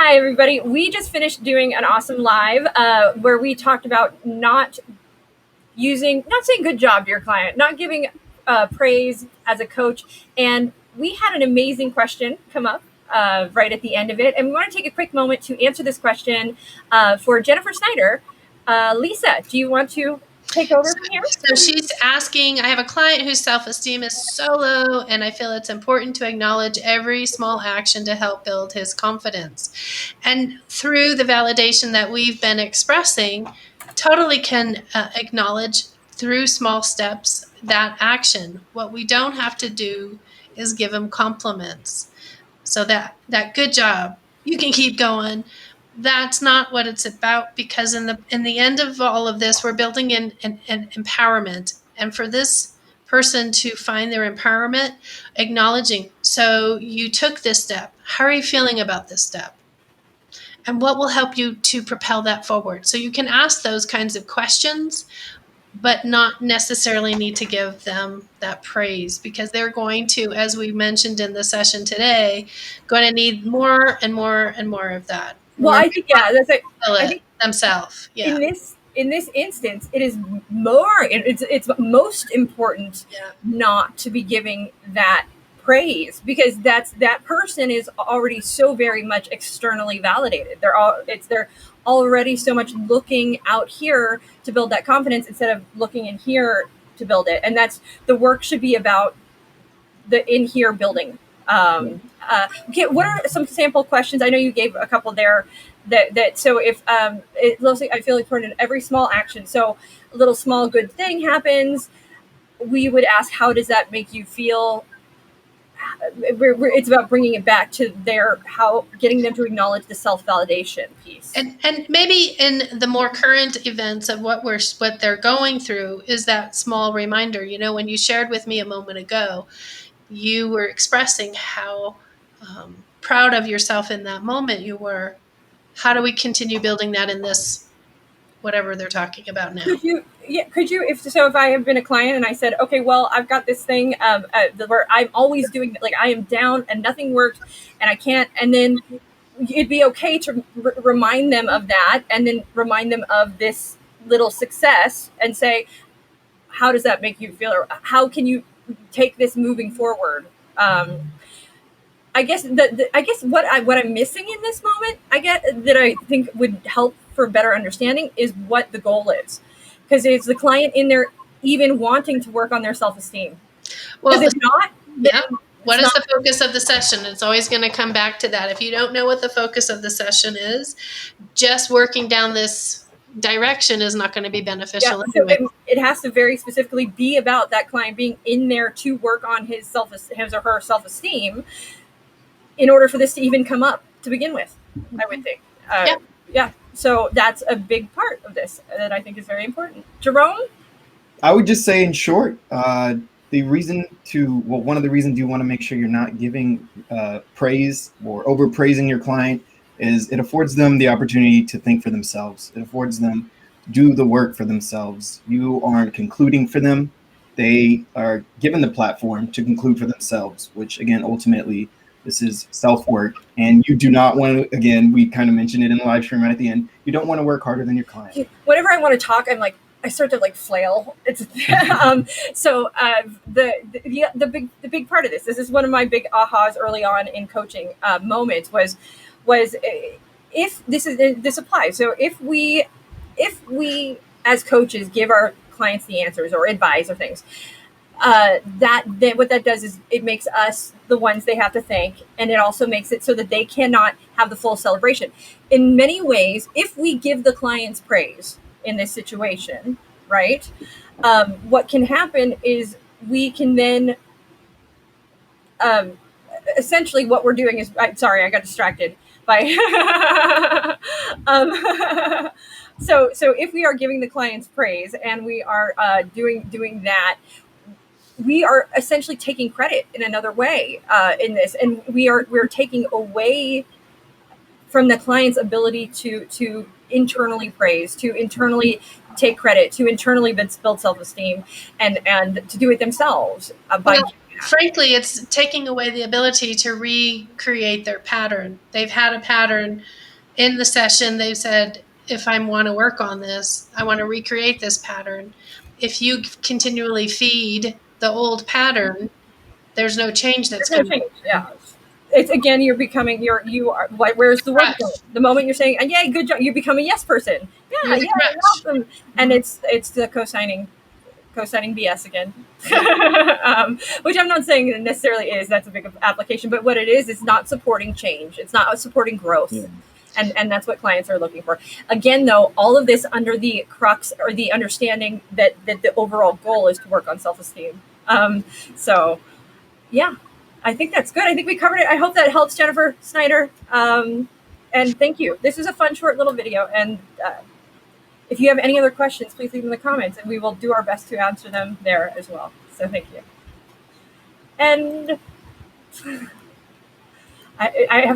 Hi, everybody. We just finished doing an awesome live where we talked about not saying good job to your client, not giving praise as a coach. And we had an amazing question come up right at the end of it. And we want to take a quick moment to answer this question for Jennifer Snyder. Lisa, do you want to take over from here? So she's asking, I have a client whose self-esteem is so low, and I feel it's important to acknowledge every small action to help build his confidence. And through the validation that we've been expressing, totally can acknowledge through small steps that action. What we don't have to do is give him compliments. So that good job, you can keep going. That's not what it's about, because in the end of all of this, we're building in an empowerment. And for this person to find their empowerment, acknowledging, so you took this step. How are you feeling about this step? And what will help you to propel that forward? So you can ask those kinds of questions, but not necessarily need to give them that praise, because they're going to, as we mentioned in the session today, going to need more and more and more of that. Well, I think, yeah, that's it. I think themselves. Yeah. In this instance, it is it's most important not to be giving that praise, because that person is already so very much externally validated. They're already so much looking out here to build that confidence instead of looking in here to build it. And that's the work should be about the in here building. Okay, what are some sample questions? I know you gave a couple there. So if I feel like for every small action, so a little small good thing happens, we would ask, how does that make you feel? It's about bringing it back to getting them to acknowledge the self-validation piece. And maybe in the more current events of what they're going through is that small reminder. You know, when you shared with me a moment ago, you were expressing how proud of yourself in that moment you were. How do we continue building that in this, whatever they're talking about now? Could you, if I have been a client and I said, okay, well, I've got this thing where I'm always doing, like, I am down and nothing works and I can't, and then it'd be okay to remind them of that, and then remind them of this little success and say, how does that make you feel? Or how can you take this moving forward? I guess what I'm missing in this moment, I think would help for better understanding, is what the goal is. Because is the client in there even wanting to work on their self-esteem? Well, if not, yeah. What is the focus of the session? It's always going to come back to that. If you don't know what the focus of the session is, just working down this direction is not going to be beneficial. Yeah, so it has to very specifically be about that client being in there to work on his or her self-esteem in order for this to even come up to begin with, I would think. Yeah. So that's a big part of this that I think is very important. Jerome? I would just say, in short, one of the reasons you want to make sure you're not giving praise or overpraising your client is it affords them the opportunity to think for themselves. It affords them do the work for themselves. You aren't concluding for them. They are given the platform to conclude for themselves, which, again, ultimately, this is self-work. And you do not want to, again, we kind of mentioned it in the live stream right at the end, you don't want to work harder than your client. Whenever I want to talk, I'm like, I start to flail. It's so the big part of this is one of my big ahas early on in coaching moments was if this applies. So if we as coaches give our clients the answers or advise or things, what that does is it makes us the ones they have to thank, and it also makes it so that they cannot have the full celebration. In many ways, if we give the clients praise in this situation, right, what can happen is we can then essentially what we're doing is, sorry, I got distracted by so if we are giving the clients praise and we are doing that, we are essentially taking credit in another way in this, and we're taking away from the client's ability to internally praise, to internally take credit, to internally build self-esteem, and to do it themselves by giving frankly, it's taking away the ability to recreate their pattern. They've had a pattern in the session. They've said, if I want to work on this, I want to recreate this pattern. If you continually feed the old pattern, there's no change that's There's no coming. change. Yeah. It's again, you are like, where's the work going? The moment you're saying, yeah, good job, you become a yes person. Yeah, You're the yeah, you're crutch. awesome. And it's the co-signing BS again. Which I'm not saying it necessarily is. That's a big application. But what it is not supporting change. It's not supporting growth. Yeah. And that's what clients are looking for. Again, though, all of this under the crux or the understanding that the overall goal is to work on self-esteem. So, yeah, I think that's good. I think we covered it. I hope that helps, Jennifer Snyder. And thank you. This is a fun, short little video. And if you have any other questions, please leave them in the comments, and we will do our best to answer them there as well. So thank you. And I have